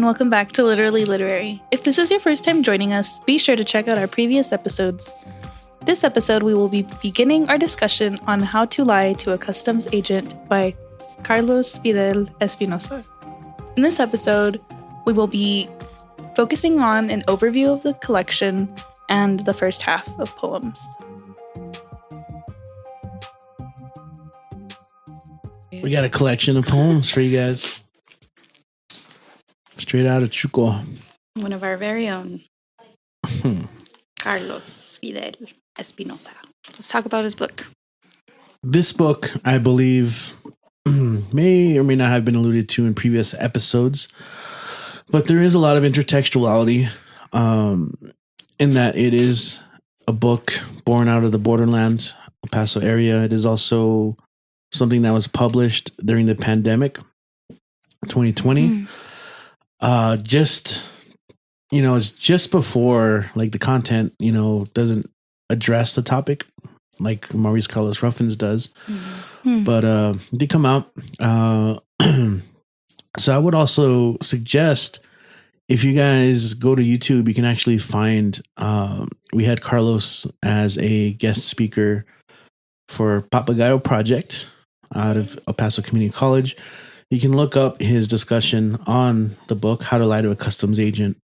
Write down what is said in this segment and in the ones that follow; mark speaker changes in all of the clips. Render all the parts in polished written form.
Speaker 1: and welcome back to Literally Literary. If this is your first time joining us, be sure to check out our previous episodes. This episode, we will be beginning our discussion on How to Lie to a Customs Agent by Carlos Fidel Espinoza. In this episode, we will be focusing on an overview of the collection and the first half of poems.
Speaker 2: We got a collection of poems for you guys. Straight out of Chuco.
Speaker 3: One of our very own. Carlos Fidel Espinoza. Let's talk about his book.
Speaker 2: This book, I believe, may or may not have been alluded to in previous episodes, but there is a lot of intertextuality in that it is a book born out of the borderlands, El Paso area. It is also something that was published during the pandemic, 2020. It's just before, like, the content, doesn't address the topic like Maurice Carlos Ruffins does. But it did come out. So I would also suggest, if you guys go to YouTube, you can actually find, we had Carlos as a guest speaker for Papagayo Project out of El Paso Community College. You can look up his discussion on the book, How to Lie to a Customs Agent.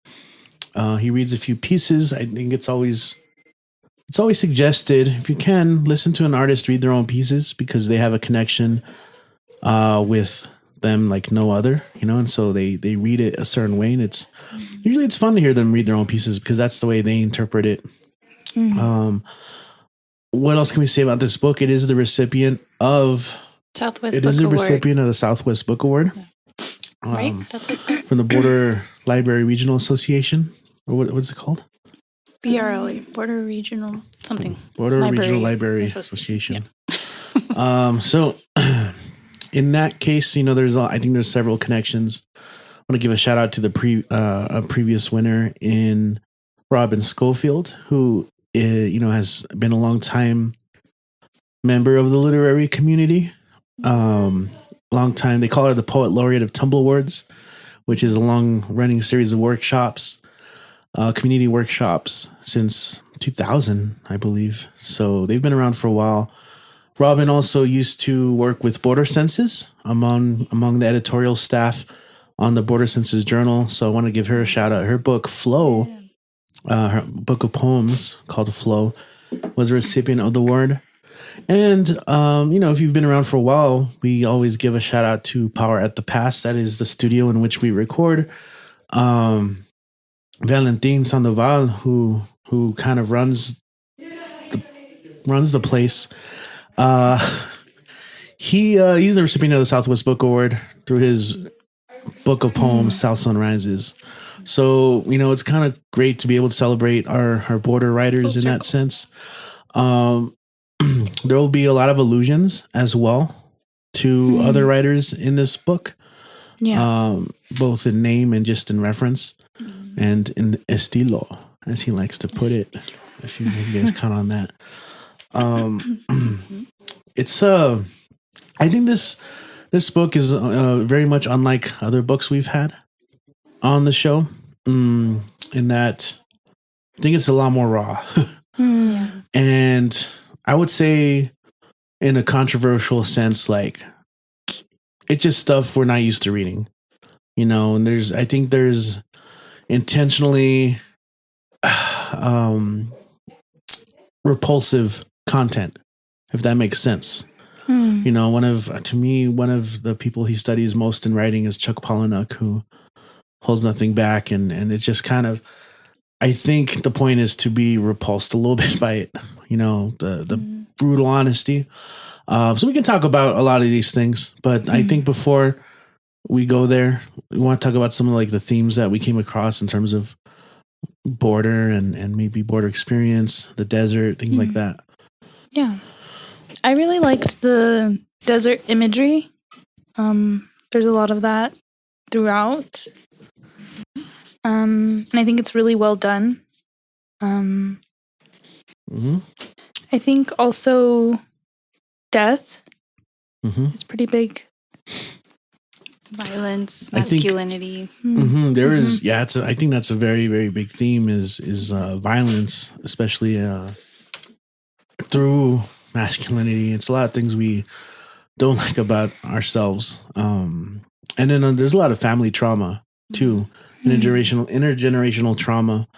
Speaker 2: He reads a few pieces. I think it's always suggested, if you can, listen to an artist read their own pieces, because they have a connection with them like no other, and so they read it a certain way, and it's fun to hear them read their own pieces because that's the way they interpret it. What else can we say about this book? It is the recipient of the Southwest Book Award.
Speaker 3: Right? That's what it's called.
Speaker 2: From the Border Library Regional Association. Or what's it called?
Speaker 3: BRLA, Border Regional something.
Speaker 2: Border Regional Library Association. Yeah. So in that case, I think there's several connections. I want to give a shout out to the previous winner in Robin Schofield, who has been a long time member of the literary community. Long time. They call her the Poet Laureate of Tumble Words, which is a long running series of workshops, community workshops since 2000, I believe. So they've been around for a while. Robin also used to work with Border Census among the editorial staff on the Border Census Journal. So I want to give her a shout out. Her book Flow, her book of poems called Flow, was a recipient of the award. And, if you've been around for a while, we always give a shout out to Power at the Pass. That is the studio in which we record. Valentin Sandoval, who kind of runs the place. He's the recipient of the Southwest Book Award through his book of poems, South Sunrises. So, it's kind of great to be able to celebrate our border writers in that sense. There will be a lot of allusions as well to other writers in this book. Yeah. Both in name and just in reference and in estilo, as he likes to put it. If you guys count on that. It's I think this book is very much unlike other books we've had on the show, in that I think it's a lot more raw. And I would say, in a controversial sense, like, it's just stuff we're not used to reading, and I think there's intentionally repulsive content, if that makes sense. One of the people he studies most in writing is Chuck Palahniuk, who holds nothing back, and it's just kind of, I think the point is to be repulsed a little bit by it, the brutal honesty. So we can talk about a lot of these things, but I think before we go there, we want to talk about some of the themes that we came across in terms of border and maybe border experience, the desert, things like that.
Speaker 1: Yeah. I really liked the desert imagery. There's a lot of that throughout. And I think it's really well done. I think also death is pretty big.
Speaker 3: Violence, masculinity.
Speaker 2: There is, I think that's a very, very big theme is violence, especially through masculinity. It's a lot of things we don't like about ourselves. And then there's a lot of family trauma too, intergenerational trauma.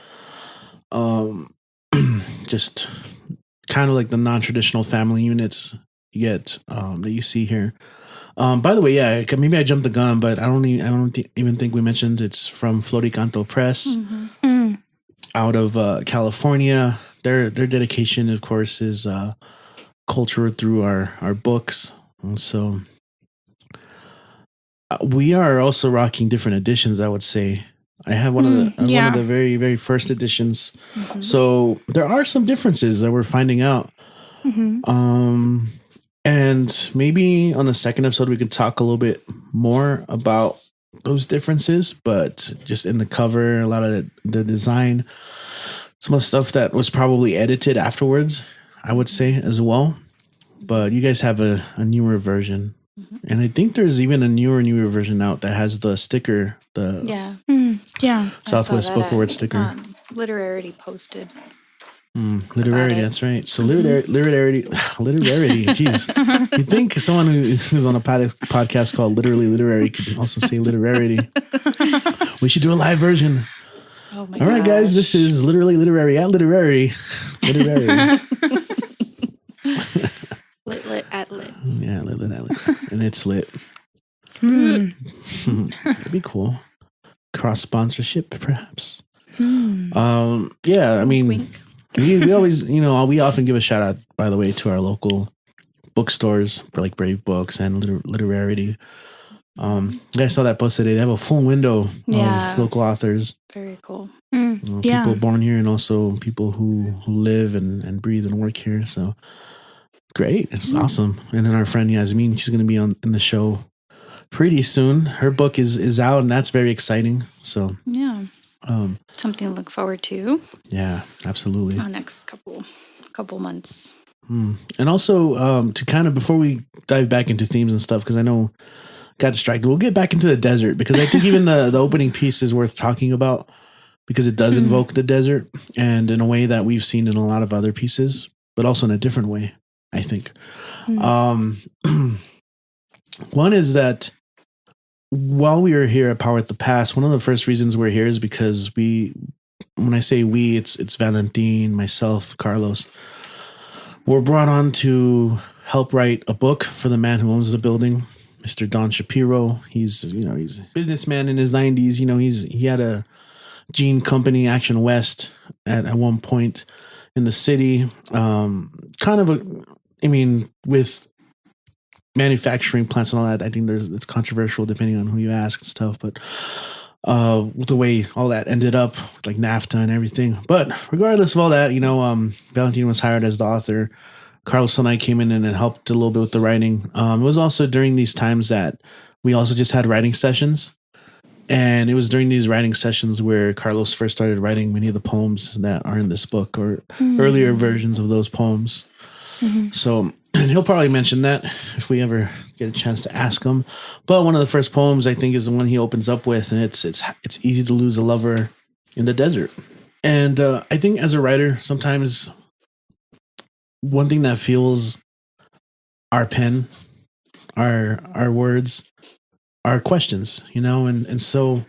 Speaker 2: Just kind of like the non-traditional family units you get that you see here. By the way, maybe I jumped the gun, but I don't even think we mentioned it's from Floricanto Press out of California. Their dedication, of course, is culture through our books. And so we are also rocking different editions, I would say. I have one of the very, very first editions. So there are some differences that we're finding out. And maybe on the second episode, we could talk a little bit more about those differences, but just in the cover, a lot of the design, some of the stuff that was probably edited afterwards, I would say as well. But you guys have a newer version. And I think there's even a newer version out that has the sticker, Southwest Book Award sticker.
Speaker 3: Literarity posted.
Speaker 2: Literarity, that's right. So literarity. Jeez, you think someone who's on a podcast called Literally Literary could also say literarity? We should do a live version.
Speaker 3: Oh my!
Speaker 2: All right, guys, this is Literally Literary at Literary.
Speaker 3: Lit at lit.
Speaker 2: Yeah, lit at lit, and it's lit. That'd be cool. Cross sponsorship, perhaps. I mean. Wink. We always, we often give a shout out, by the way, to our local bookstores for like Brave Books and Literarity. I saw that post today. They have a full window of local authors.
Speaker 3: Very cool.
Speaker 2: People born here and also people who live and breathe and work here. So great. It's awesome. And then our friend Yasmin, she's going to be in the show pretty soon. Her book is out and that's very exciting. So
Speaker 3: yeah. Something to look forward to.
Speaker 2: Yeah, absolutely.
Speaker 3: The next couple months.
Speaker 2: And also to kind of, before we dive back into themes and stuff, because I know got distracted, we'll get back into the desert because I think even the opening piece is worth talking about because it does invoke the desert and in a way that we've seen in a lot of other pieces, but also in a different way, I think. One is that while we are here at Power at the Past, one of the first reasons we're here is because when I say we, it's Valentine, myself, Carlos. We're brought on to help write a book for the man who owns the building, Mr. Don Shapiro. He's a businessman in his 90s. He had a jean company, Action West, at one point in the city. With manufacturing plants and all that, I think it's controversial depending on who you ask and stuff, but the way all that ended up with like NAFTA and everything. But regardless of all that, Valentine was hired as the author. Carlos and I came in and helped a little bit with the writing. It was also during these times that we also just had writing sessions. And it was during these writing sessions where Carlos first started writing many of the poems that are in this book or earlier versions of those poems. So and he'll probably mention that if we ever get a chance to ask him. But one of the first poems I think is the one he opens up with, and it's easy to lose a lover in the desert. And I think as a writer, sometimes one thing that fuels our pen, our words, our questions, and so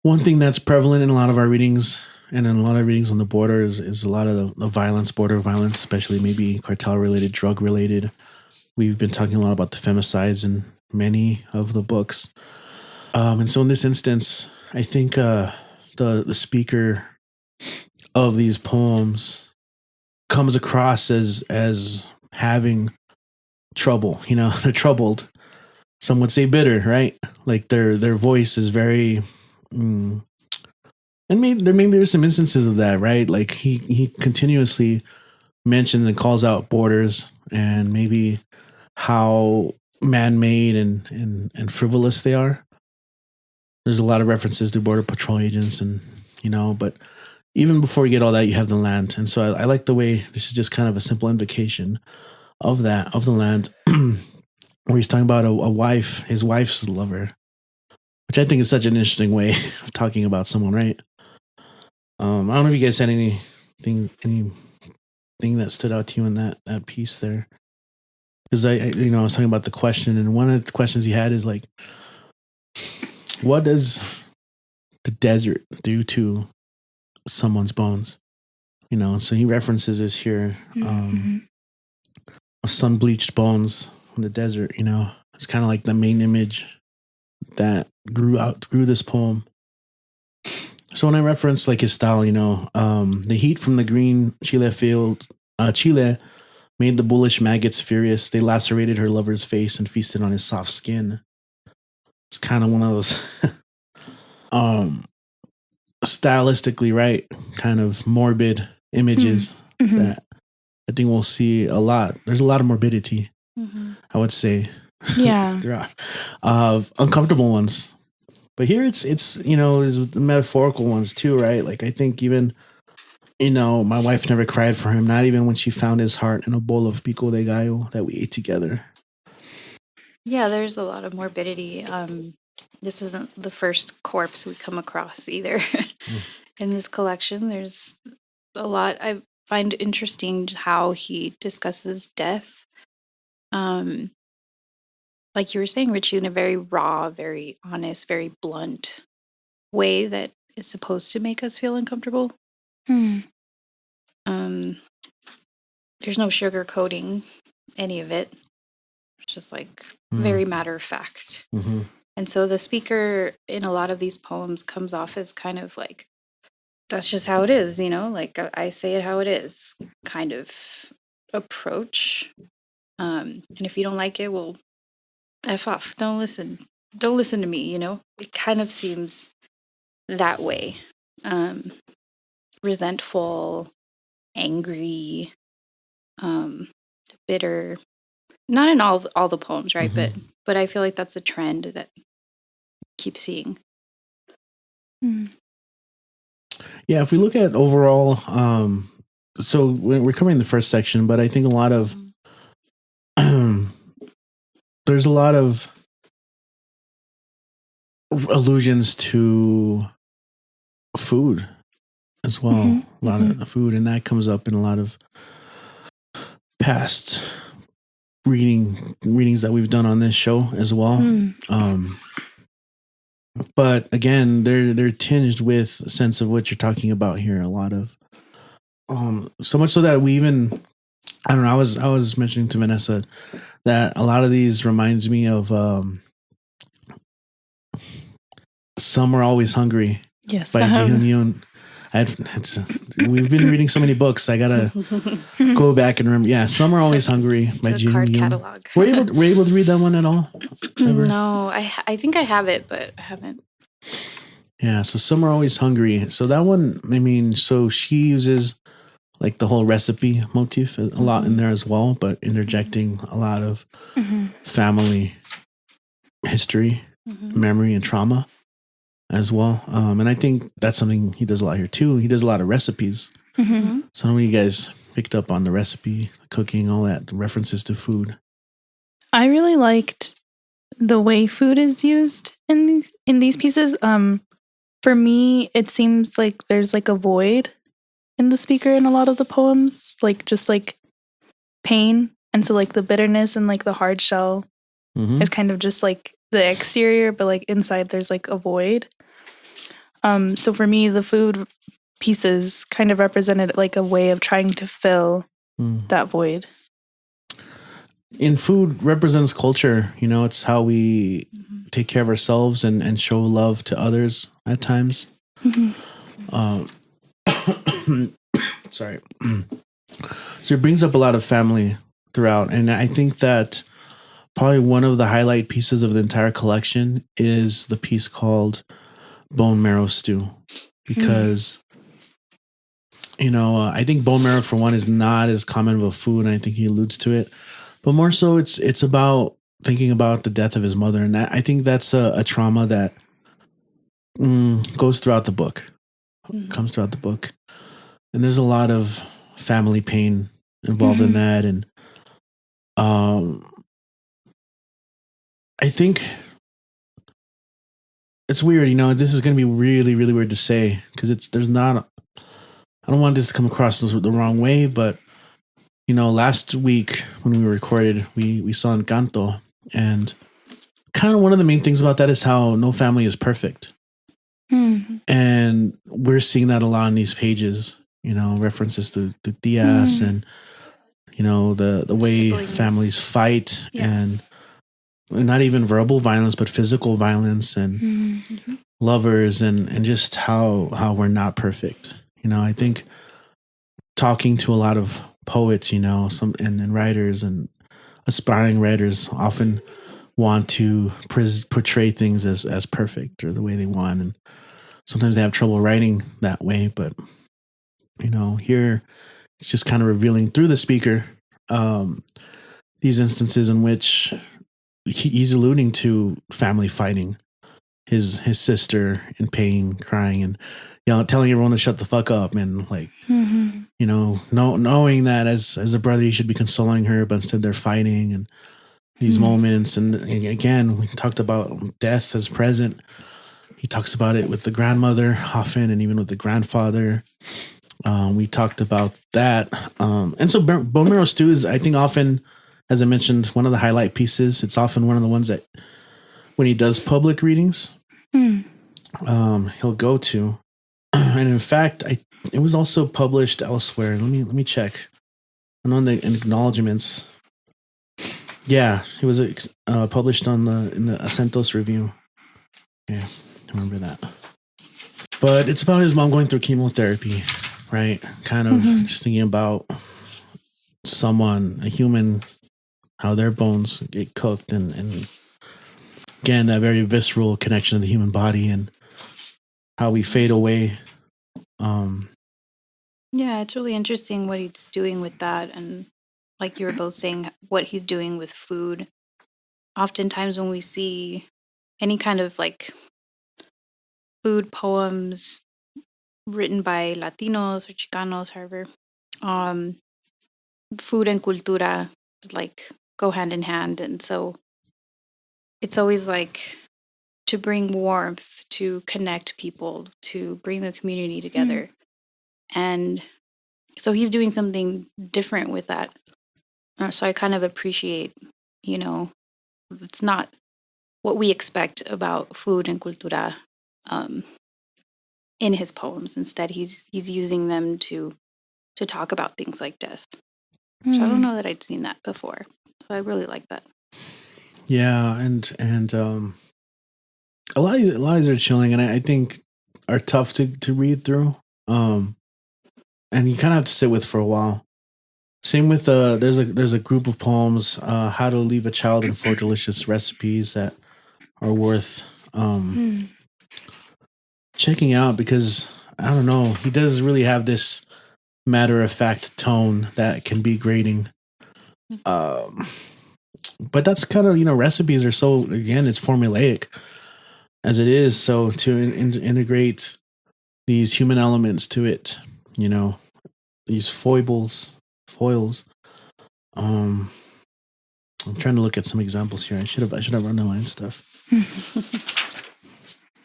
Speaker 2: one thing that's prevalent in a lot of our readings. And in a lot of readings on the border is a lot of the violence, border violence, especially maybe cartel-related, drug-related. We've been talking a lot about the femicides in many of the books. And so in this instance, I think the speaker of these poems comes across as having trouble. They're troubled. Some would say bitter, right? Like their voice is very... And maybe there's some instances of that, right? Like he continuously mentions and calls out borders and maybe how man-made and frivolous they are. There's a lot of references to border patrol agents but even before you get all that, you have the land. And so I like the way this is just kind of a simple invocation of the land. where he's talking about a wife, his wife's lover, which I think is such an interesting way of talking about someone, right? I don't know if you guys had anything that stood out to you in that piece there, because I was talking about the question, and one of the questions he had is like, what does the desert do to someone's bones? So he references this here, sun bleached bones in the desert. It's kind of like the main image that grew this poem. So when I reference like his style, the heat from the green Chile field, Chile made the bullish maggots furious. They lacerated her lover's face and feasted on his soft skin. It's kind of one of those stylistically right, kind of morbid images that I think we'll see a lot. There's a lot of morbidity, I would say.
Speaker 1: Yeah.
Speaker 2: Throughout, of uncomfortable ones. But here it's there's metaphorical ones too, right? Like I think even, my wife never cried for him, not even when she found his heart in a bowl of pico de gallo that we ate together.
Speaker 3: Yeah, there's a lot of morbidity. This isn't the first corpse we come across either. In this collection, there's a lot. I find interesting how he discusses death. Like you were saying, Richie, in a very raw, very honest, very blunt way that is supposed to make us feel uncomfortable. There's no sugarcoating any of it. It's just like very matter of fact. And so the speaker in a lot of these poems comes off as kind of like, that's just how it is, like I say it how it is kind of approach. And if you don't like it, well, F off. Don't listen to me, It kind of seems that way. Resentful, angry, bitter. Not in all the poems, right? But I feel like that's a trend that I keep seeing.
Speaker 2: Yeah, if we look at overall, so we're covering the first section, but I think a lot of there's a lot of allusions to food as well. A lot of food, and that comes up in a lot of past readings that we've done on this show as well. But again, they're tinged with a sense of what you're talking about here. A lot of so much so that we even, I don't know, I was mentioning to Vanessa that a lot of these reminds me of Some Are Always Hungry,
Speaker 1: yes,
Speaker 2: by Ji-Hoon Yoon. We've been reading so many books. I gotta go back and remember. Yeah, Some Are Always Hungry by Ji-Hoon Yoon.
Speaker 3: Catalog.
Speaker 2: Were you able to read that one at all? Ever?
Speaker 3: No, I think I have it, but I haven't.
Speaker 2: Yeah, so Some Are Always Hungry. So that one, I mean, so she uses like the whole recipe motif a lot in there as well, but interjecting a lot of family history, memory, and trauma as well. And I think that's something he does a lot here too. He does a lot of recipes. So I don't know if you guys picked up on the recipe, the cooking, all that, the references to food.
Speaker 1: I really liked the way food is used in these pieces. For me, it seems like there's like a void in the speaker in a lot of the poems, like just like pain. And so like the bitterness and like the hard shell is kind of just like the exterior, but like inside there's like a void. So for me, the food pieces kind of represented like a way of trying to fill that void.
Speaker 2: In food represents culture. It's how we take care of ourselves and show love to others at times. Sorry. So it brings up a lot of family throughout. And I think that probably one of the highlight pieces of the entire collection is the piece called Bone Marrow Stew. Because, I think bone marrow, for one, is not as common of a food. And I think he alludes to it. But more so, it's about thinking about the death of his mother. And I think that's a trauma that goes throughout the book. Comes throughout the book. And there's a lot of family pain involved in that. And I think it's weird, this is going to be really, really weird to say because I don't want this to come across the wrong way, but last week when we recorded, we saw Encanto, and kind of one of the main things about that is how no family is perfect. And we're seeing that a lot on these pages, references to Diaz and, the way siblings. Families fight and not even verbal violence, but physical violence and lovers and just how we're not perfect. I think talking to a lot of poets, and writers and aspiring writers often want to portray things as perfect or the way they want. And sometimes they have trouble writing that way. But, here it's just kind of revealing through the speaker these instances in which he's alluding to family fighting, his sister in pain, crying, and telling everyone to shut the fuck up, and knowing that as a brother you should be consoling her, but instead they're fighting, and these moments. And again, we talked about death as present. He talks about it with the grandmother often, and even with the grandfather. We talked about that, and so Bone Marrow Stew is, I think, often, as I mentioned, one of the highlight pieces. It's often one of the ones that when he does public readings, he'll go to. And in fact, it was also published elsewhere. Let me check. And on the acknowledgements, yeah, it was published in the Acentos Review. Yeah, I remember that. But it's about his mom going through chemotherapy, right? Kind of just thinking about someone, a human, how their bones get cooked, and again, that very visceral connection of the human body and how we fade away.
Speaker 3: Yeah, it's really interesting what he's doing with that. And like you were both saying, what he's doing with food. Oftentimes when we see any kind of like food poems written by Latinos or Chicanos, however, food and cultura like go hand in hand. And so it's always like to bring warmth, to connect people, to bring the community together. And so he's doing something different with that. So I kind of appreciate, it's not what we expect about food and cultura in his poems. Instead, he's using them to talk about things like death. So I don't know that I'd seen that before. So I really like that.
Speaker 2: Yeah, and a lot of these are chilling, and I think are tough to read through. And you kind of have to sit with for a while. Same with there's a group of poems, How to Leave a Child in 4 Delicious Recipes, that are worth checking out, because I don't know, he does really have this matter of fact tone that can be grating. But that's kind of, recipes are so, again, it's formulaic as it is. So to integrate these human elements to it, these foils. I'm trying to look at some examples here. I should have underlined stuff.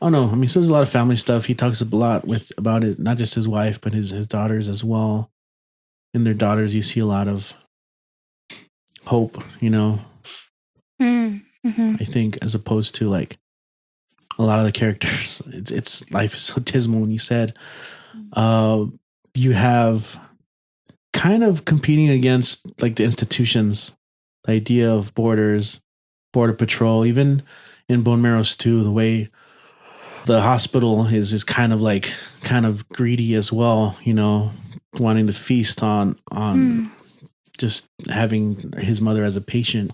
Speaker 2: Oh no, I mean, so there's a lot of family stuff. He talks a lot about it, not just his wife, but his daughters as well. In their daughters, you see a lot of hope, I think, as opposed to like a lot of the characters, it's life is so dismal. When you said, you have kind of competing against like the institutions, the idea of borders, border patrol, even in Bone Marrow Stew, the way the hospital is kind of greedy as well, wanting to feast on just having his mother as a patient.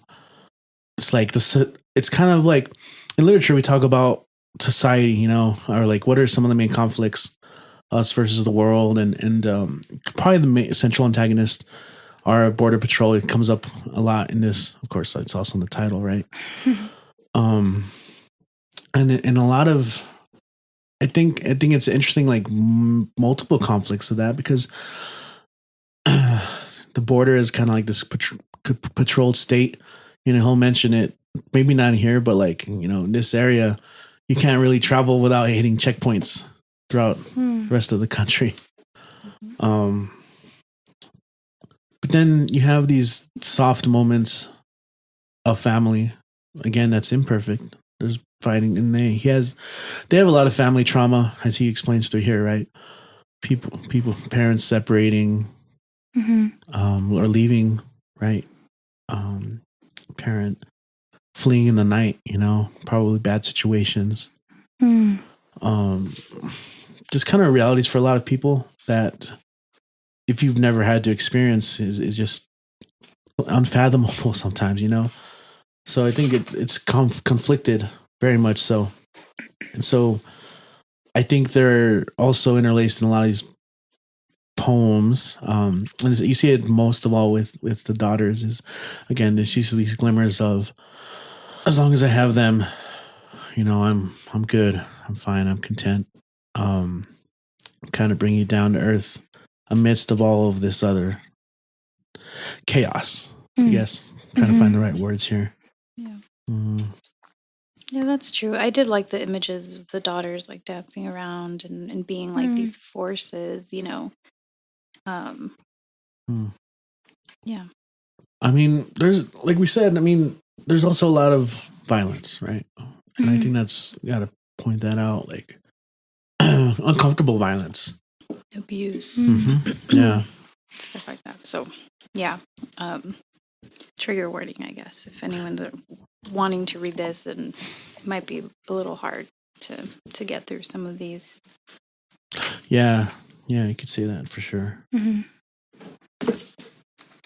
Speaker 2: It's like it's kind of like in literature we talk about society, or like what are some of the main conflicts, us versus the world, and probably the main central antagonist are border patrol. It comes up a lot in this. Of course, it's also in the title, right? And a lot of, I think it's interesting, like multiple conflicts of that, because the border is kind of like this patrolled state. He'll mention it maybe not here, but like, in this area, you can't really travel without hitting checkpoints throughout the rest of the country. But then you have these soft moments of family. Again, that's imperfect. There's fighting, and they have a lot of family trauma, as he explains through here, right? Parents separating, or leaving, right? Parent fleeing in the night, probably bad situations. Just kind of realities for a lot of people that, if you've never had to experience, is just unfathomable sometimes, So I think it's conflicted, very much so. And so I think they're also interlaced in a lot of these poems. And you see it most of all with the daughters, is, again, there's just these glimmers of, as long as I have them, I'm good. I'm fine. I'm content. Kind of bring you down to earth amidst of all of this other chaos, I guess. Trying to find the right words here.
Speaker 3: Yeah. Yeah, that's true. I did like the images of the daughters like dancing around and being like these forces, Yeah.
Speaker 2: I mean, there's, like we said, there's also a lot of violence, right? And I think that's, you got to point that out, like uncomfortable violence.
Speaker 3: Abuse.
Speaker 2: Yeah.
Speaker 3: Stuff like that. So, yeah. Trigger warning, I guess. If anyone's wanting to read this, and it might be a little hard to get through some of these.
Speaker 2: Yeah, you could say that for sure.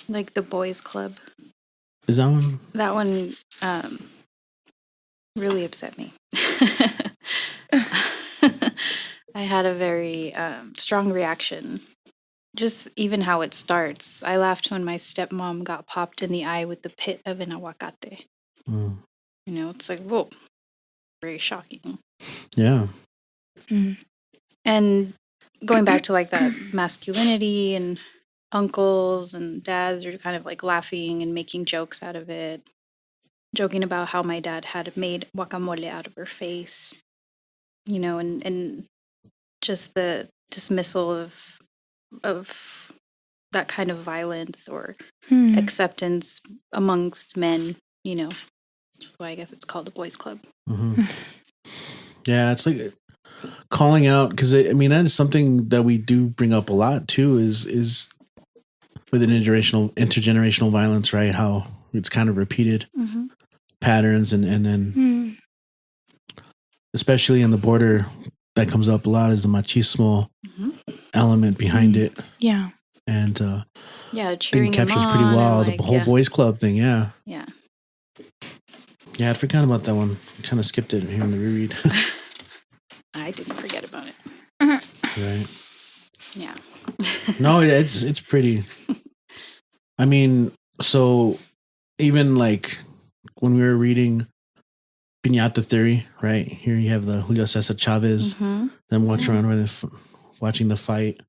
Speaker 3: Like the Boys Club.
Speaker 2: Is that one?
Speaker 3: That one really upset me. I had a very strong reaction. Just even how it starts. I laughed when my stepmom got popped in the eye with the pit of an aguacate. It's like, whoa, very shocking.
Speaker 2: Yeah.
Speaker 3: And going back to like that masculinity, and uncles and dads are kind of like laughing and making jokes out of it. Joking about how my dad had made guacamole out of her face. And just the dismissal of that kind of violence or acceptance amongst men, which is why I guess it's called the Boys Club.
Speaker 2: Yeah, it's like calling out, because that is something that we do bring up a lot too, is with intergenerational violence, right? How it's kind of repeated patterns, and then especially in the border, that comes up a lot, is the machismo element behind it.
Speaker 1: Yeah.
Speaker 3: cheering
Speaker 2: And I think it captures
Speaker 3: them
Speaker 2: pretty well
Speaker 3: and,
Speaker 2: the whole Boys Club thing. Yeah.
Speaker 3: Yeah.
Speaker 2: Yeah, I forgot about that one. Kind of skipped it here in the reread.
Speaker 3: I didn't forget about it.
Speaker 2: Right.
Speaker 3: Yeah.
Speaker 2: No, it's pretty. So even like when we were reading Piñata Theory, right? Here you have the Julio Cesar Chavez, them watching around watching the fight.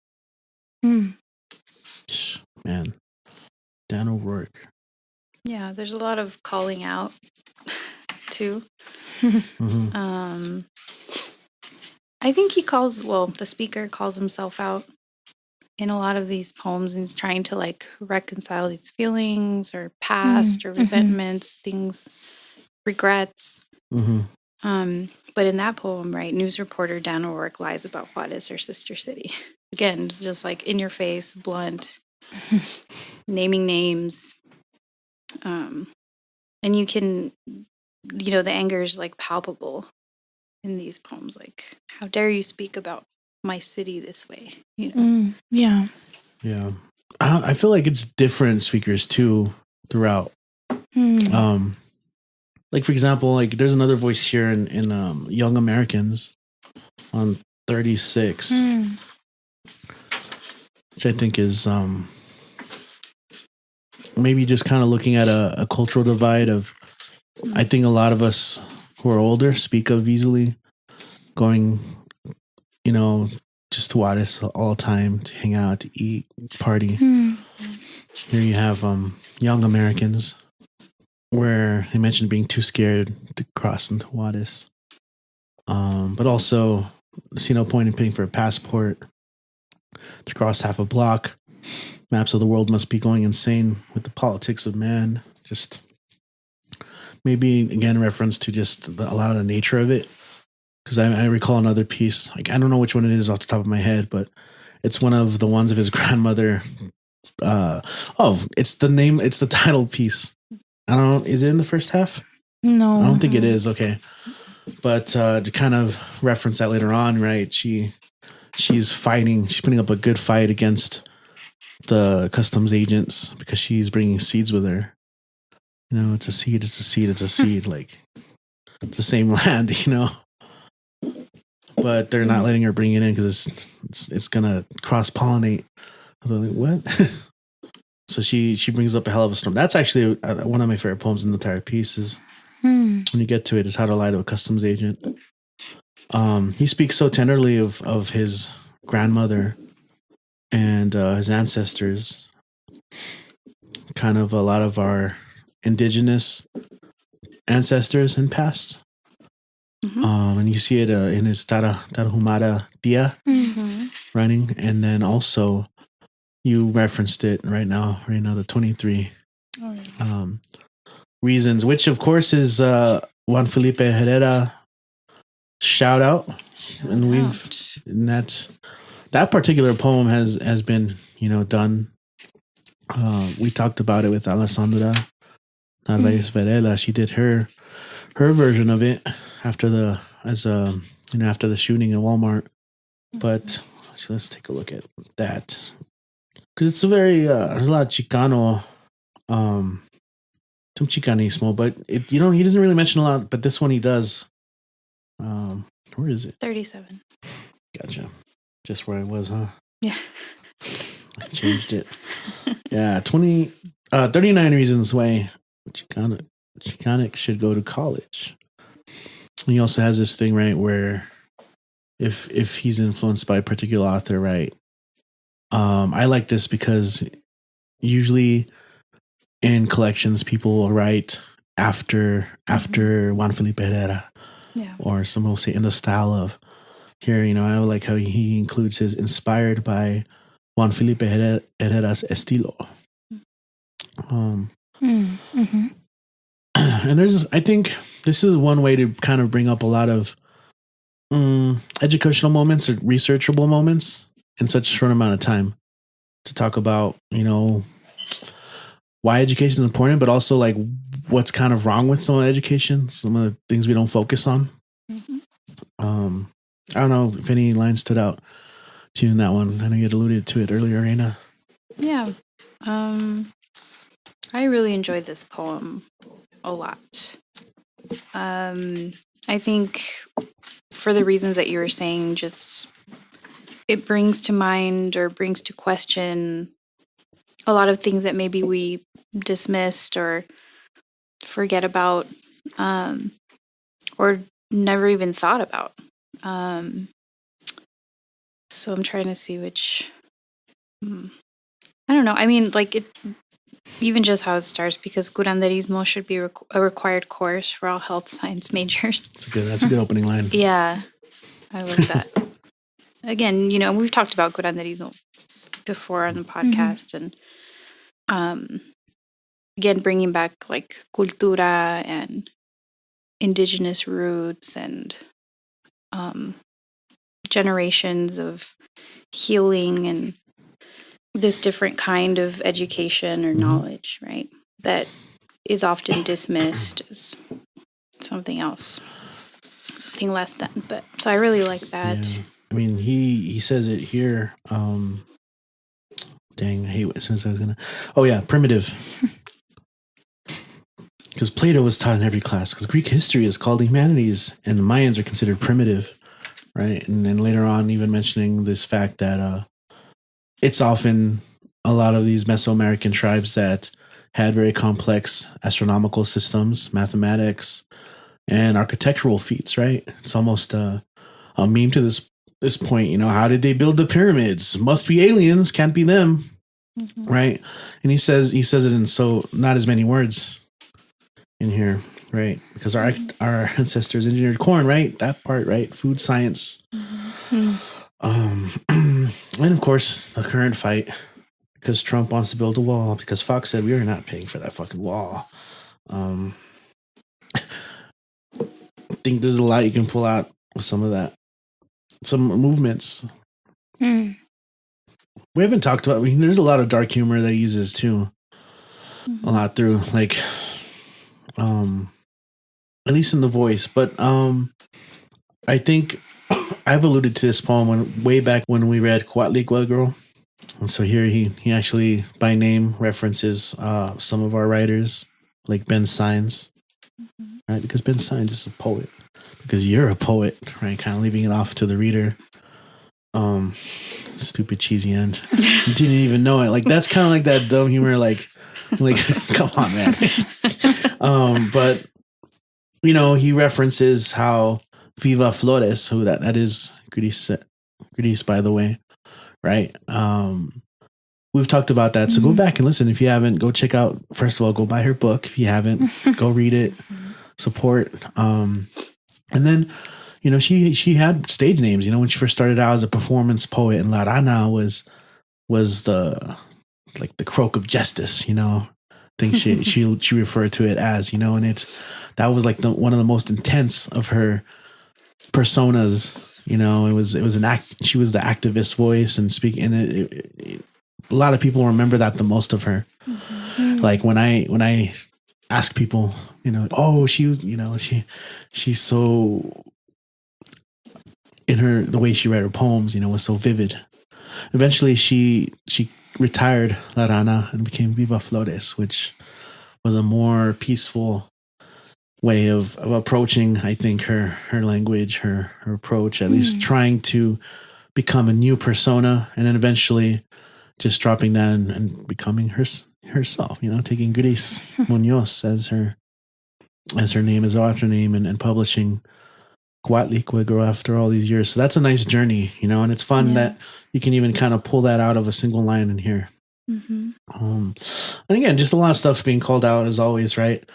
Speaker 2: Man, Dan O'Rourke.
Speaker 3: Yeah, there's a lot of calling out too. I think the speaker calls himself out in a lot of these poems, and he's trying to like reconcile these feelings or past or resentments, things, regrets. But in that poem, right, news reporter Dan O'Rourke lies about Juarez, her sister city. Again, it's just like in your face, blunt, naming names. And you can, the anger is like palpable in these poems. Like, how dare you speak about my city this way?
Speaker 1: Yeah.
Speaker 2: Yeah. I feel like it's different speakers too throughout. Like, for example, like there's another voice here in Young Americans on 36, which I think is maybe just kind of looking at a cultural divide of, I think a lot of us who are older speak of easily going, just to Juarez all the time, to hang out, to eat, party. Here you have Young Americans where they mentioned being too scared to cross into Juarez. But also, I see no point in paying for a passport to cross half a block. Maps of the world must be going insane with the politics of man. Just maybe, again, reference to just a lot of the nature of it. Because I recall another piece, like I don't know which one it is off the top of my head, but it's one of the ones of his grandmother. It's the title piece. I don't know. Is it in the first half?
Speaker 1: No.
Speaker 2: I don't think it is. Okay. But to kind of reference that later on, right? She's fighting. She's putting up a good fight against the customs agents because she's bringing seeds with her. You know, it's a seed. It's a seed. It's a seed. Like it's the same land. You know, but they're not letting her bring it in because it's gonna cross pollinate. I was like, what? So she brings up a hell of a storm. That's actually one of my favorite poems in the entire piece. Is when you get to it, is How to Lie to a Customs Agent. He speaks so tenderly of his grandmother and his ancestors, kind of a lot of our indigenous ancestors and past. And you see it in his Tarahumara Dia writing, and then also you referenced it right now, the 23 reasons, which of course is Juan Felipe Herrera shout out. That particular poem has been, done. We talked about it with Alessandra Narvaez Varela. She did her version of it after the shooting in Walmart. But let's take a look at that. Because it's a very, there's a lot of Chicano, some Chicanismo, but he doesn't really mention a lot, but this one he does. Where is it?
Speaker 3: 37.
Speaker 2: Gotcha. Just where I was, huh?
Speaker 3: Yeah.
Speaker 2: I changed it. Yeah, 39 reasons why Chicanic should go to college. And he also has this thing, right, where if he's influenced by a particular author, right, I like this because usually in collections people will write after Juan Felipe Herrera, or some will say in the style of here. I like how he includes his inspired by Juan Felipe Herrera's estilo. And I think this is one way to kind of bring up a lot of educational moments or researchable moments in such a short amount of time, to talk about, why education is important, but also like what's kind of wrong with some of education, some of the things we don't focus on. I don't know if any lines stood out to you in that one. I know you had alluded to it earlier, Reina.
Speaker 3: Yeah. I really enjoyed this poem a lot. I think for the reasons that you were saying, just it brings to mind or brings to question a lot of things that maybe we dismissed or forget about, or never even thought about. So I'm trying to see which, I don't know. I mean, like even just how it starts, because curanderismo should be a required course for all health science majors.
Speaker 2: That's a good opening line.
Speaker 3: Yeah, I love that. Again, we've talked about curanderismo before on the podcast, and again, bringing back like cultura and indigenous roots and generations of healing and this different kind of education or knowledge, right? That is often dismissed as something else, something less than. But so I really like that.
Speaker 2: Yeah. I mean, he says it here. Dang, I hate as soon as I was gonna. Oh yeah, primitive. Because Plato was taught in every class. Because Greek history is called humanities, and the Mayans are considered primitive, right? And then later on, even mentioning this fact that it's often a lot of these Mesoamerican tribes that had very complex astronomical systems, mathematics, and architectural feats, right? It's almost a meme to this point. How did they build the pyramids? Must be aliens, can't be them, right? And he says it in so not as many words. in here, right? Because our ancestors engineered corn, right? That part, right? Food science. And of course, the current fight, because Trump wants to build a wall, because Fox said we are not paying for that fucking wall. I think there's a lot you can pull out with some of that. Some movements. We haven't talked about, there's a lot of dark humor that he uses too. A lot through, like, at least in the voice. But I think I've alluded to this poem way back when we read Coatlicue Girl. And so here he actually by name references some of our writers, like Ben Sines, right? Because Ben Sines is a poet. Because you're a poet, right? Kind of leaving it off to the reader. Stupid cheesy end. You didn't even know it. Like, that's kind of like that dumb humor. Like come on, man. But he references how Viva Flores, who that is Gris, by the way, right? We've talked about that. So go back and listen. If you haven't, go check out, first of all, go buy her book. If you haven't, go read it, support. And then, she had stage names, when she first started out as a performance poet, and La Rana was the croak of justice, I think she referred to it as, and that was like one of the most intense of her personas. It was an act. She was the activist voice and speaking, and a lot of people remember that the most of her. Like when I ask people, oh, she was, she's so, in the way she read her poems, was so vivid. Eventually she retired La Rana and became Viva Flores, which was a more peaceful way of approaching, I think, her language, her approach, at least trying to become a new persona, and then eventually just dropping that and becoming herself, taking Gris Munoz as her name, as her author name, and publishing Coatlicue Girl after all these years. So that's a nice journey, and it's fun that you can even kind of pull that out of a single line in here. And again, just a lot of stuff being called out as always, right?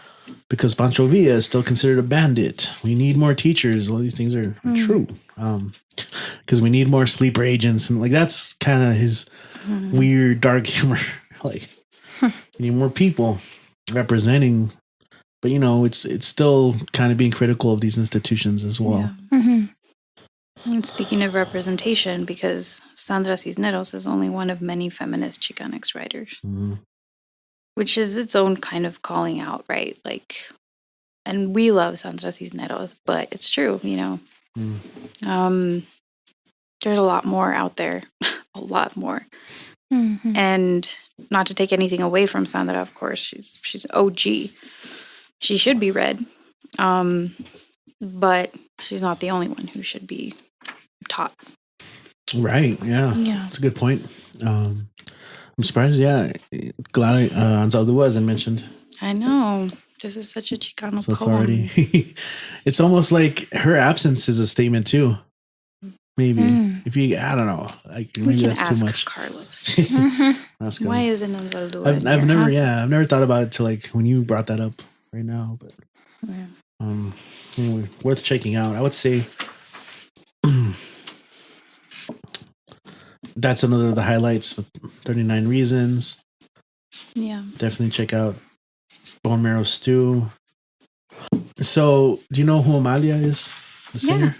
Speaker 2: Because Pancho Villa is still considered a bandit. We need more teachers. All these things are true. Because we need more sleeper agents, and that's kind of his weird dark humor. We need more people representing. But it's still kind of being critical of these institutions as well.
Speaker 3: Yeah. And speaking of representation, because Sandra Cisneros is only one of many feminist Chicanx writers, which is its own kind of calling out, right? And we love Sandra Cisneros, but it's true, there's a lot more out there, a lot more. And not to take anything away from Sandra, of course, she's OG. She should be read, but she's not the only one who should be taught. Right. Yeah.
Speaker 2: That's a good point. I'm surprised. Yeah. Glad Anzaldu wasn't mentioned.
Speaker 3: I know. This is such a Chicano
Speaker 2: so
Speaker 3: poem.
Speaker 2: It's already, it's almost like her absence is a statement too. Maybe I don't know. Maybe that's too much.
Speaker 3: Carlos.
Speaker 2: Ask him.
Speaker 3: Why isn't Anzaldu?
Speaker 2: I've never thought about it till when you brought that up right now, but anyway, worth checking out. I would say that's another of the highlights, the 39 Reasons.
Speaker 3: Yeah.
Speaker 2: Definitely check out Bone Marrow Stew. So, do you know who Amalia is? The singer?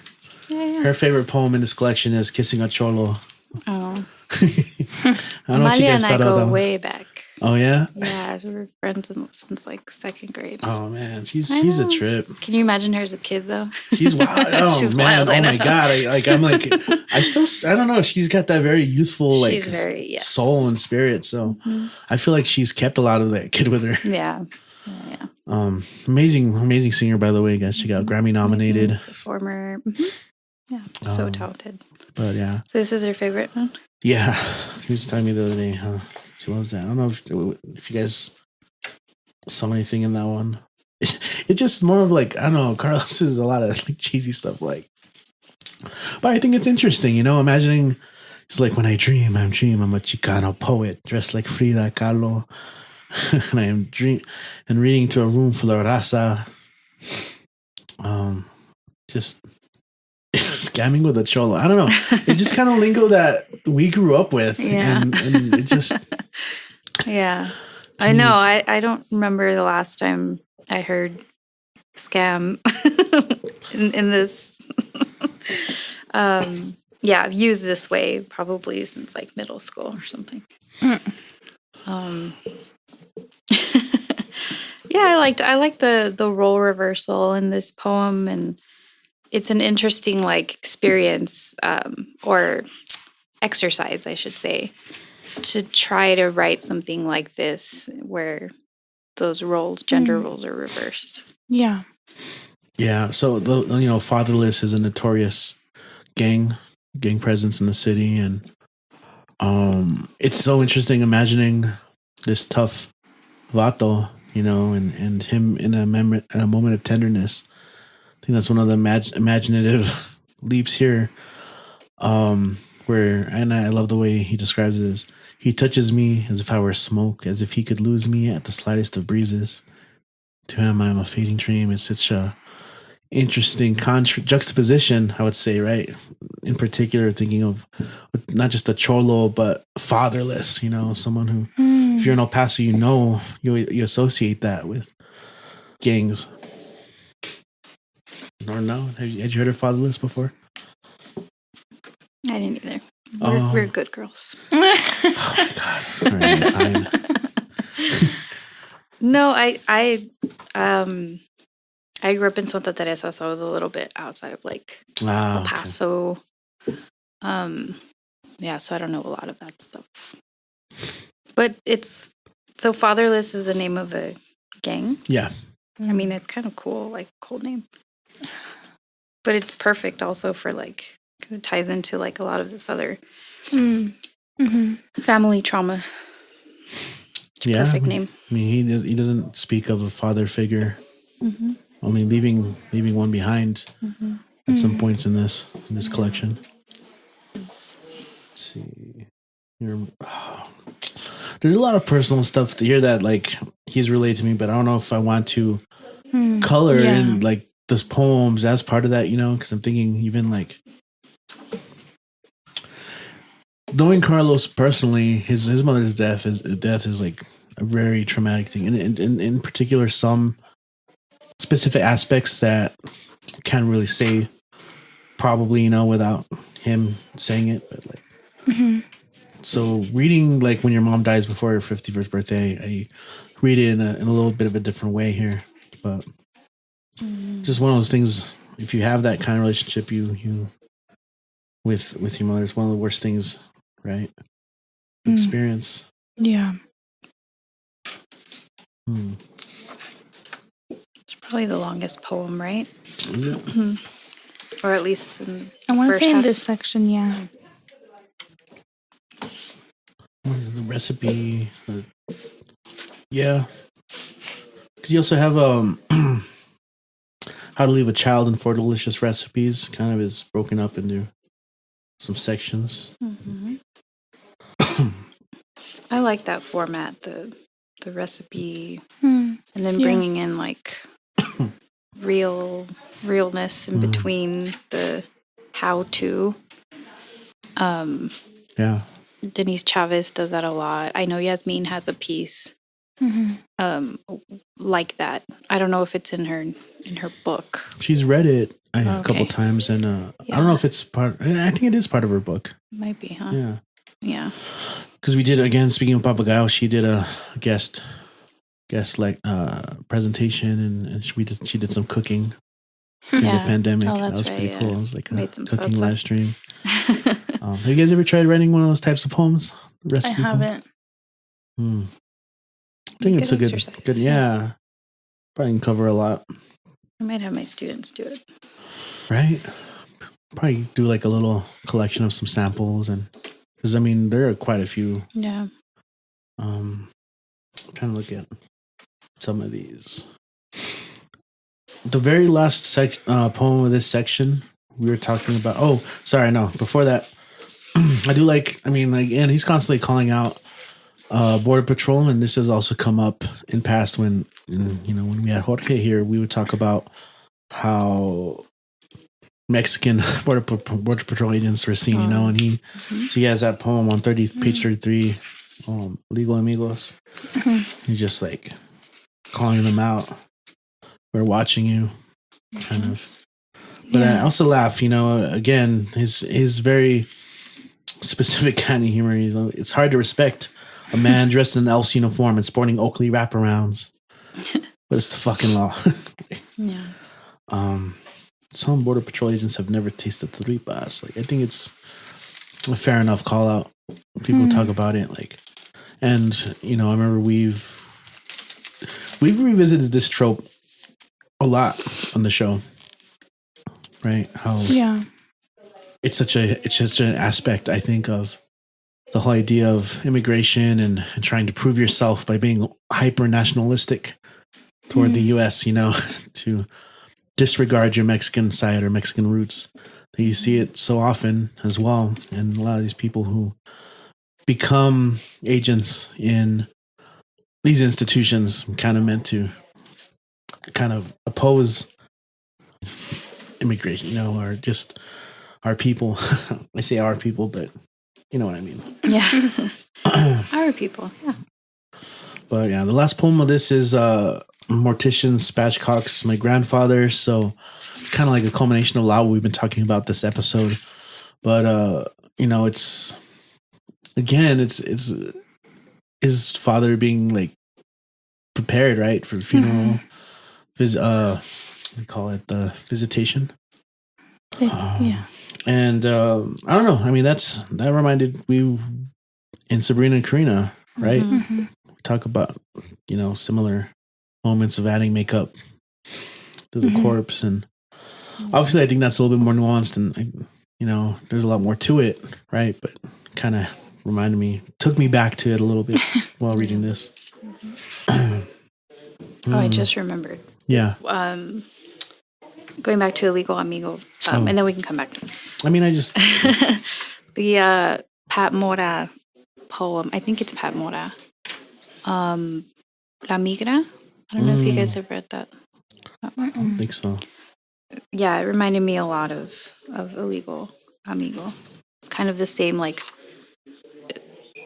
Speaker 3: Yeah.
Speaker 2: Her favorite poem in this collection is Kissing a Cholo.
Speaker 3: Oh.
Speaker 2: I don't know what you
Speaker 3: Amalia
Speaker 2: guys
Speaker 3: and I
Speaker 2: thought of
Speaker 3: go
Speaker 2: them.
Speaker 3: way back.
Speaker 2: Oh, yeah?
Speaker 3: Yeah, we were friends since second grade.
Speaker 2: Oh, man. She's a trip.
Speaker 3: Can you imagine her as a kid, though?
Speaker 2: She's wild. Oh,
Speaker 3: She's
Speaker 2: man.
Speaker 3: wild,
Speaker 2: Oh, my God. I don't know. She's got that very youthful,
Speaker 3: she's very,
Speaker 2: soul and spirit. So I feel like she's kept a lot of that kid with her.
Speaker 3: Yeah.
Speaker 2: Amazing singer, by the way, guys. Check out Grammy nominated.
Speaker 3: Amazing performer. Yeah. So talented.
Speaker 2: But yeah.
Speaker 3: So this is her favorite one?
Speaker 2: Yeah. She was telling me the other day, she loves that. I don't know if you guys saw anything in that one. It's just more of I don't know, Carlos is a lot of cheesy stuff but I think it's interesting, imagining it's when I dream, I'm a Chicano poet dressed like Frida Kahlo, and I am reading to a room full of raza. Just scamming with a cholo. I don't know. It just kind of lingo that we grew up with.
Speaker 3: Yeah.
Speaker 2: And it just.
Speaker 3: Yeah. I know. I don't remember the last time I heard scam in this. Used this way probably since like middle school or something. I liked the role reversal in this poem, and it's an interesting like experience or exercise, I should say, to try to write something like this where those roles, gender roles, are reversed.
Speaker 1: Yeah.
Speaker 2: Yeah. So Fatherless is a notorious gang presence in the city, and it's so interesting imagining this tough vato, and him in a moment of tenderness. I think that's one of the imaginative leaps here. And I love the way he describes it as, he touches me as if I were smoke, as if he could lose me at the slightest of breezes. To him, I am a fading dream. It's such a interesting juxtaposition, I would say, right? In particular, thinking of not just a cholo, but fatherless, someone who, if you're in El Paso, you associate that with gangs. Or no? Had you heard of fatherless before?
Speaker 3: I didn't either. We're good girls.
Speaker 2: Oh my God. All right, fine.
Speaker 3: No, I grew up in Santa Teresa, so I was a little bit outside of like El Paso. Okay. So I don't know a lot of that stuff. But so Fatherless is the name of a gang.
Speaker 2: Yeah.
Speaker 3: I mean, it's kind of cool, like cool name. But it's perfect also for like, it ties into like a lot of this other family trauma. Perfect name.
Speaker 2: I mean, he doesn't speak of a father figure. Only leaving one behind at some points in this collection. Let's see. There's a lot of personal stuff to hear that like he's related to me, but I don't know if I want to color in like those poems as part of that, because I'm thinking even like knowing Carlos personally, his mother's death is like a very traumatic thing, and in particular some specific aspects that can't really say probably without him saying it, but like so reading like when your mom dies before her 51st birthday, I read it in a little bit of a different way here, but just one of those things. If you have that kind of relationship, you with your mother, it's one of the worst things, right? Experience.
Speaker 1: Yeah.
Speaker 3: It's probably the longest poem, right?
Speaker 2: Is it?
Speaker 3: Or at least
Speaker 1: I want to say in this section, yeah.
Speaker 2: The recipe. Yeah. Because you also have How to Leave a Child in 4 Delicious Recipes. Kind of is broken up into some sections.
Speaker 3: I like that format, the recipe, and then bringing in like realness in between the how to. Denise Chavez does that a lot. I know Yasmin has a piece like that. I don't know if it's in her book.
Speaker 2: She's read it a couple times, and I don't know if it's part. I think it is part of her book.
Speaker 3: Might be, huh?
Speaker 2: Yeah. Because we did, again, speaking of Papagayo, she did a guest like presentation, and she did some cooking during the pandemic. That was pretty cool. It was like a cooking live stream. Have you guys ever tried writing one of those types of poems? Recipe
Speaker 1: I haven't.
Speaker 2: I think it's a good, yeah. Probably can cover a lot.
Speaker 3: I might have my students do it.
Speaker 2: Right? Probably do like a little collection of some samples, and because I mean there are quite a few.
Speaker 3: Yeah.
Speaker 2: I'm trying to look at some of these. The very last poem of this section, we were talking about. Oh, sorry, no. Before that, I do like. I mean, again, he's constantly calling out Border Patrol, and this has also come up in past when when we had Jorge here, we would talk about how Mexican border patrol agents were seen, and so he has that poem on page 33, Legal Amigos. He's just like calling them out. We're watching you, kind of. But I also laugh, again, his very specific kind of humor. It's hard to respect a man dressed in an elf's uniform and sporting Oakley wraparounds, but it's the fucking law. Some border patrol agents have never tasted tripas. Like, I think it's a fair enough call out. People talk about it, and I remember we've revisited this trope a lot on the show, right? How it's just an aspect, I think, of the whole idea of immigration and trying to prove yourself by being hyper nationalistic toward the U.S. To disregard your Mexican side or Mexican roots. You see it so often as well, and a lot of these people who become agents in these institutions kind of meant to kind of oppose immigration, or just our people. I say our people, but you know what I mean.
Speaker 3: Yeah. Our people, yeah.
Speaker 2: But yeah, the last poem of this is Mortician Spatchcock's My Grandfather. So it's kind of like a culmination of a lot what we've been talking about this episode. But it's again, it's his father being like prepared, right, for the funeral. We call it the visitation. And I don't know. I mean, that reminded we in Sabrina and Karina, right? We talk about similar moments of adding makeup to the corpse, and obviously, I think that's a little bit more nuanced, and there's a lot more to it, right? But kind of took me back to it a little bit while reading this.
Speaker 3: I just remembered.
Speaker 2: Yeah.
Speaker 3: Going back to Illegal Amigo, and then we can come back to it.
Speaker 2: I mean, I just...
Speaker 3: the Pat Mora poem, I think it's Pat Mora. La Migra? I don't know if you guys have read that.
Speaker 2: I don't think so.
Speaker 3: Yeah, it reminded me a lot of Illegal Amigo. It's kind of the same, like,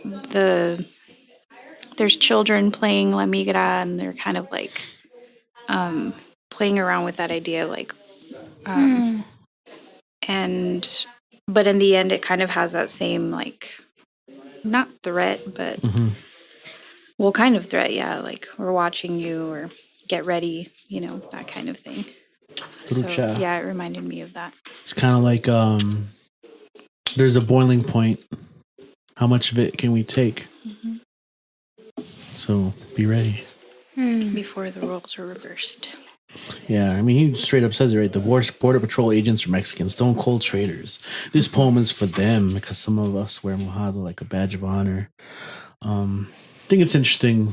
Speaker 3: there's children playing La Migra, and they're kind of like playing around with that idea, like, but in the end, it kind of has that same, like, not threat, but well, kind of threat, yeah, like, we're watching you, or get ready, that kind of thing. So, yeah, it reminded me of that.
Speaker 2: It's kind of like there's a boiling point. How much of it can we take? So be ready.
Speaker 3: Before the roles are reversed.
Speaker 2: Yeah, I mean, he straight up says it, right? The Border Patrol agents are Mexicans, stone cold traitors. This poem is for them because some of us wear mojado like a badge of honor. I think it's interesting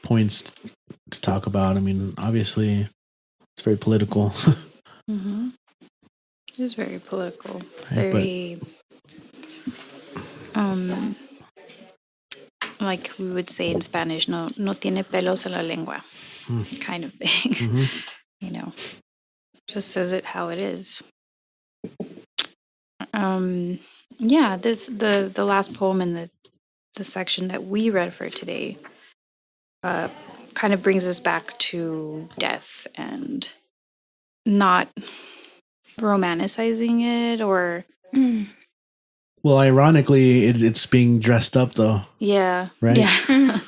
Speaker 2: points to talk about. I mean, obviously, it's very political.
Speaker 3: It is very political. Very, like we would say in Spanish, no tiene pelos en la lengua, kind of thing. Just says it how it is. Yeah, the last poem in the section that we read for today kind of brings us back to death and not romanticizing it or...
Speaker 2: Well, ironically, it's being dressed up, though.
Speaker 3: Yeah.
Speaker 2: Right?
Speaker 3: Yeah.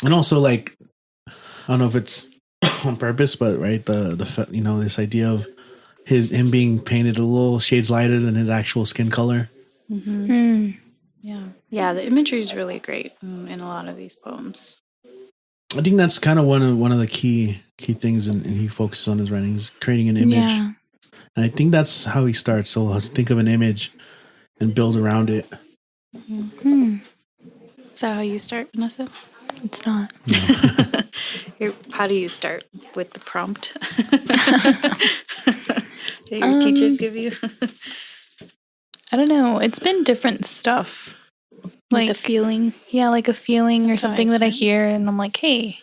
Speaker 2: And also, like, I don't know if it's on purpose, but, right, this idea of him being painted a little shades lighter than his actual skin color.
Speaker 3: Yeah. Yeah, the imagery is really great in a lot of these poems.
Speaker 2: I think that's kind of one of the key things, and he focuses on his writings, creating an image. Yeah. And I think that's how he starts. So I'll think of an image and build around it.
Speaker 3: Is that how you start, Vanessa?
Speaker 1: It's not.
Speaker 3: No. How do you start? With the prompt? Do your teachers give you?
Speaker 1: I don't know. It's been different stuff.
Speaker 3: Like a feeling.
Speaker 1: Yeah, like a feeling or something that I hear, and I'm like, hey.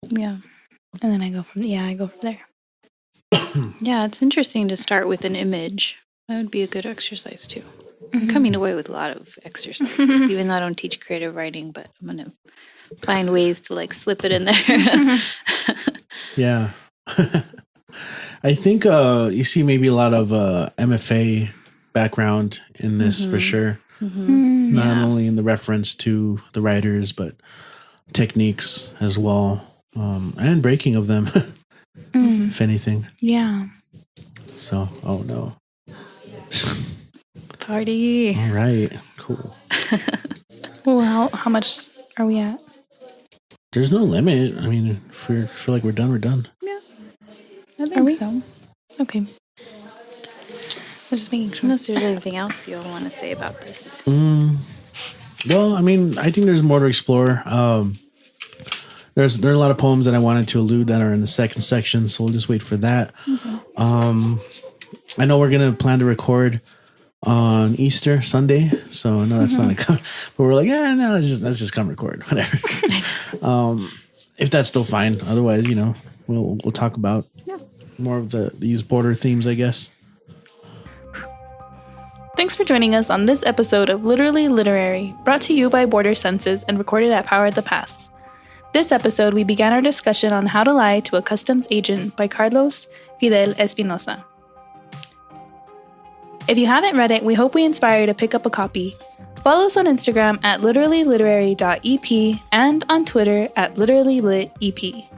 Speaker 3: Yeah.
Speaker 1: And then I go from there.
Speaker 3: Yeah, it's interesting to start with an image. That would be a good exercise too. I'm coming away with a lot of exercises, even though I don't teach creative writing, but I'm going to find ways to like slip it in there.
Speaker 2: Yeah. I think you see maybe a lot of MFA background in this for sure. Not only in the reference to the writers, but techniques as well, and breaking of them, if anything.
Speaker 1: Yeah.
Speaker 2: So, oh no.
Speaker 3: Party.
Speaker 2: All right. Cool.
Speaker 1: Well, how much are we at?
Speaker 2: There's no limit. I mean, if we feel like we're done, we're done.
Speaker 3: Yeah. I think so.
Speaker 1: Okay. I'm just making sure.
Speaker 3: Unless there's anything else you all want to say about this.
Speaker 2: Well, I mean, I think there's more to explore. There are a lot of poems that I wanted to allude that are in the second section, so we'll just wait for that. I know we're gonna plan to record on Easter Sunday, so I know that's not but we're like, no, let's just come record, whatever. If that's still fine. Otherwise, we'll talk about more of these border themes, I guess.
Speaker 1: Thanks for joining us on this episode of Literally Literary, brought to you by Border Senses and recorded at Power at the Pass. This episode, we began our discussion on How to Lie to a Customs Agent by Carlos Fidel Espinoza. If you haven't read it, we hope we inspire you to pick up a copy. Follow us on Instagram at literallyliterary.ep and on Twitter at literallylitep.